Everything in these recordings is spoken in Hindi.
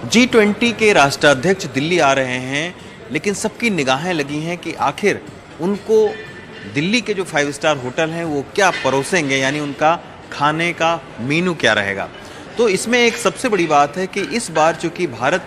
G20 के राष्ट्राध्यक्ष दिल्ली आ रहे हैं, लेकिन सबकी निगाहें लगी हैं कि आखिर उनको दिल्ली के जो 5 स्टार होटल हैं वो क्या परोसेंगे, यानी उनका खाने का मेनू क्या रहेगा। तो इसमें एक सबसे बड़ी बात है कि इस बार चूँकि भारत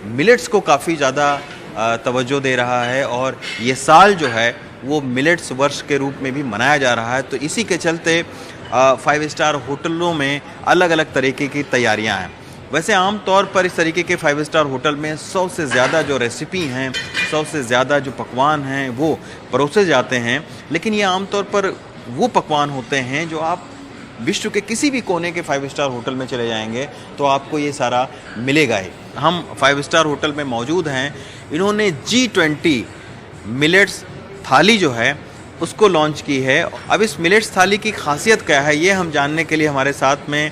मिलेट्स को काफ़ी ज़्यादा तवज्जो दे रहा है और ये साल जो है वो मिलेट्स वर्ष के रूप में भी मनाया जा रहा है, तो इसी के चलते 5 स्टार होटलों में अलग अलग तरीके की तैयारियां हैं। वैसे आम तौर पर इस तरीके के 5 स्टार होटल में 100 से ज़्यादा जो रेसिपी हैं, 100 से ज़्यादा जो पकवान हैं वो परोसे जाते हैं, लेकिन ये आम तौर पर वो पकवान होते हैं जो आप विश्व के किसी भी कोने के 5 स्टार होटल में चले जाएंगे तो आपको ये सारा मिलेगा ही। हम 5 स्टार होटल में मौजूद हैं। इन्होंने G20 मिलेट्स थाली जो है उसको लॉन्च की है। अब इस मिलेट्स थाली की खासियत क्या है ये हम जानने के लिए हमारे साथ में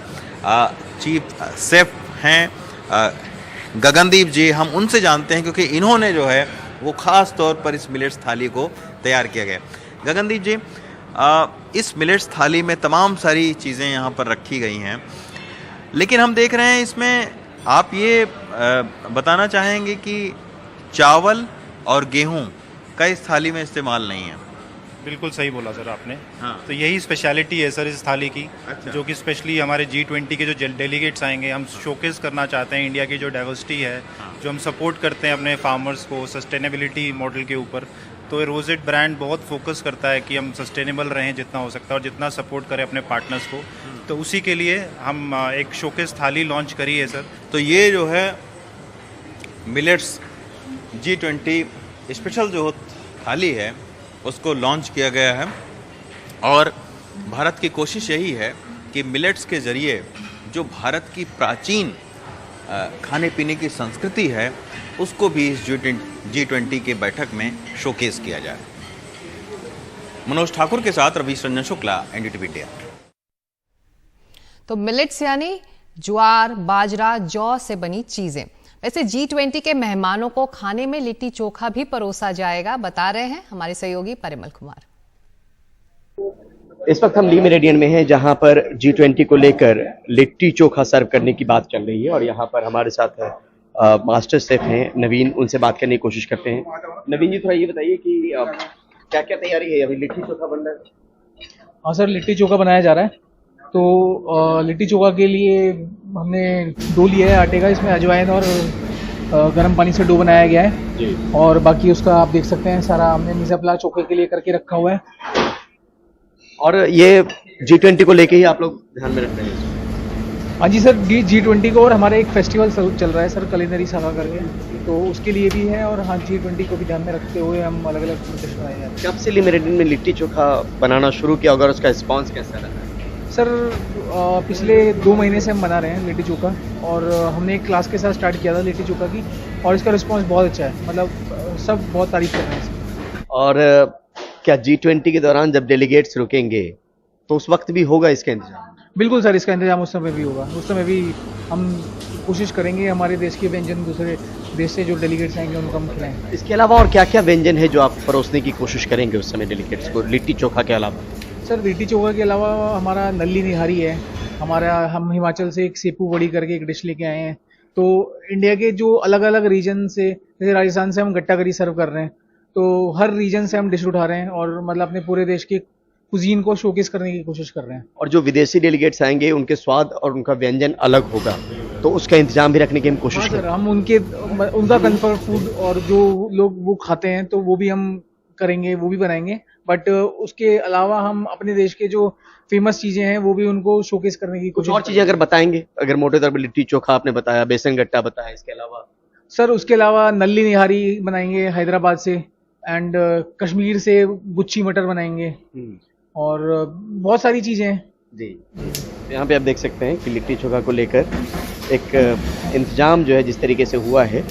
चीफ शेफ हैं गगनदीप जी। हम उनसे जानते हैं क्योंकि इन्होंने जो है वो ख़ास तौर पर इस मिलेट्स थाली को तैयार किया गया। गगनदीप जी, इस मिलेट्स थाली में तमाम सारी चीज़ें यहाँ पर रखी गई हैं, लेकिन हम देख रहे हैं इसमें आप ये बताना चाहेंगे कि चावल और गेहूँ का इस थाली में इस्तेमाल नहीं है। बिल्कुल सही बोला सर आपने। हाँ। तो यही स्पेशलिटी है सर इस थाली की। अच्छा। जो कि स्पेशली हमारे G20 के जो डेलीगेट्स आएंगे, हम शोकेस करना चाहते हैं इंडिया की जो डाइवर्सिटी है। हाँ। जो हम सपोर्ट करते हैं अपने फार्मर्स को सस्टेनेबिलिटी मॉडल के ऊपर। तो रोजेट ब्रांड बहुत फोकस करता है कि हम सस्टेनेबल रहें जितना हो सकता है और जितना सपोर्ट करें अपने पार्टनर्स को। तो उसी के लिए हम एक शोकेस थाली लॉन्च करी है सर। तो ये जो है मिलेट्स G20 स्पेशल जो थाली है उसको लॉन्च किया गया है और भारत की कोशिश यही है कि मिलेट्स के ज़रिए जो भारत की प्राचीन खाने पीने की संस्कृति है उसको भी इस G20 के बैठक में शोकेस किया जाए। मनोज ठाकुर के साथ रवीश रंजन शुक्ला, NDTV इंडिया। तो मिलेट्स यानी ज्वार, बाजरा, जौ से बनी चीजें। वैसे G20 के मेहमानों को खाने में लिट्टी चोखा भी परोसा जाएगा, बता रहे हैं हमारे सहयोगी परिमल कुमार। इस वक्त हम ली मेरिडियन में हैं जहां पर G20 को लेकर लिट्टी चोखा सर्व करने की बात चल रही है और यहाँ पर हमारे साथ मास्टर शेफ हैं नवीन, उनसे बात करने की कोशिश करते हैं। नवीन जी, थोड़ा ये बताइए कि क्या क्या तैयारी है, अभी लिट्टी चोखा बन रहा है? हाँ सर, लिट्टी चोखा बनाया जा रहा है। तो लिट्टी चोखा के लिए हमने डो लिया है आटे का, इसमें अजवाइन और गर्म पानी से डो बनाया गया है जी। और बाकी उसका आप देख सकते हैं सारा हमने मिसापला चोखे के लिए करके रखा हुआ है। और ये G20 को लेके ही आप लोग ध्यान में रख रहे हैं? हाँ जी सर, G20 को, और हमारा एक फेस्टिवल चल रहा है सर कलिनरी सागा करके, तो उसके लिए भी है। और हाँ, G20 को भी ध्यान में रखते हुए हम अलग अलग डिश बनाए जा रहे हैं। कब से ली मेरिडियन में लिट्टी चोखा बनाना शुरू किया और उसका रिस्पॉन्स कैसा रहा? सर पिछले 2 महीने से हम बना रहे हैं लिट्टी चोखा और हमने एक क्लास के साथ स्टार्ट किया था लिट्टी चोखा की और इसका रिस्पांस बहुत अच्छा है, मतलब सब बहुत तारीफ कर रहे हैं। और क्या G20 के दौरान जब डेलीगेट्स रुकेंगे तो उस वक्त भी होगा इसका इंतजाम? बिल्कुल सर, इसका इंतजाम उस समय भी होगा। उस समय भी हम कोशिश करेंगे हमारे देश के व्यंजन दूसरे देश से जो डेलीगेट्स आएंगे उनको हम खिलाएं। इसके अलावा और क्या क्या व्यंजन है जो आप परोसने की कोशिश करेंगे उस समय डेलीगेट्स को लिट्टी चोखा के अलावा? सर लिट्टी चोखा के अलावा हमारा नल्ली निहारी है हमारा, हम हिमाचल से एक सेपू बड़ी करके एक डिश लेके आए हैं। तो इंडिया के जो अलग अलग रीजन से, जैसे राजस्थान से हम गट्टा करी सर्व कर रहे हैं, तो हर रीजन से हम डिश उठा रहे हैं और मतलब अपने पूरे देश के कुजीन को शोकेस करने की कोशिश कर रहे हैं। और जो विदेशी डेलीगेट्स आएंगे उनके स्वाद और उनका व्यंजन अलग होगा, तो उसका इंतजाम भी रखने की हम कोशिश करें। हम उनका कंफर्ट फूड और जो लोग वो खाते हैं तो वो भी हम करेंगे, वो भी बनाएंगे। बट उसके अलावा हम अपने देश के जो फेमस चीजें हैं वो भी उनको शोकेस करने की कुछ और चीजें अगर बताएंगे, अगर मोटे तौर पर लिट्टी चोखा आपने बताया, बेसन गट्टा बताया, इसके अलावा? सर उसके अलावा नल्ली निहारी बनाएंगे हैदराबाद से, एंड कश्मीर से गुच्छी मटर बनाएंगे और बहुत सारी चीजें हैं जी। यहाँ पे आप देख सकते हैं कि लिट्टी चोखा को लेकर एक इंतजाम जो है जिस तरीके से हुआ है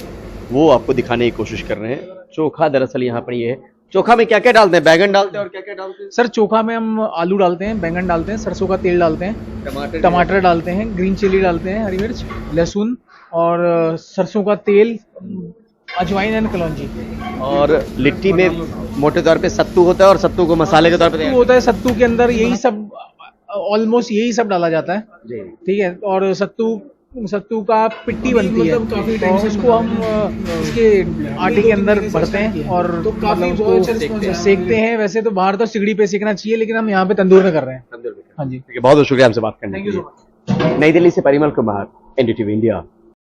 वो आपको दिखाने की कोशिश कर रहे हैं। चोखा दरअसल यहाँ पर ये है। चोखा में क्या क्या डालते हैं? बैगन डालते हैं और क्या क्या डालते हैं? सर चोखा में हम आलू डालते हैं, बैंगन डालते हैं, सरसों का तेल डालते हैं, टमाटर डालते हैं, ग्रीन चिली डालते हैं, हरी मिर्च, लहसुन और सरसों का तेल, अजवाइन एंड कलौंजी। और लिट्टी में मोटे तौर पे सत्तू होता है और सत्तू को मसाले के तौर पे होता है। सत्तू के अंदर यही सब ऑलमोस्ट यही सब डाला जाता है, ठीक है। और सत्तू सत्तू का पिट्टी बनती है, काफी टाइम से उसको हम इसके आटे के अंदर भरते हैं और मतलब उसको सेकते हैं। वैसे तो बाहर तो सिगड़ी पे सेकना चाहिए, लेकिन हम यहाँ पे तंदूर में कर रहे हैं। हाँ जी, बहुत बहुत शुक्रिया हमसे बात करने के लिए। नई दिल्ली से परिमल कुमार, एनडीटीवी इंडिया।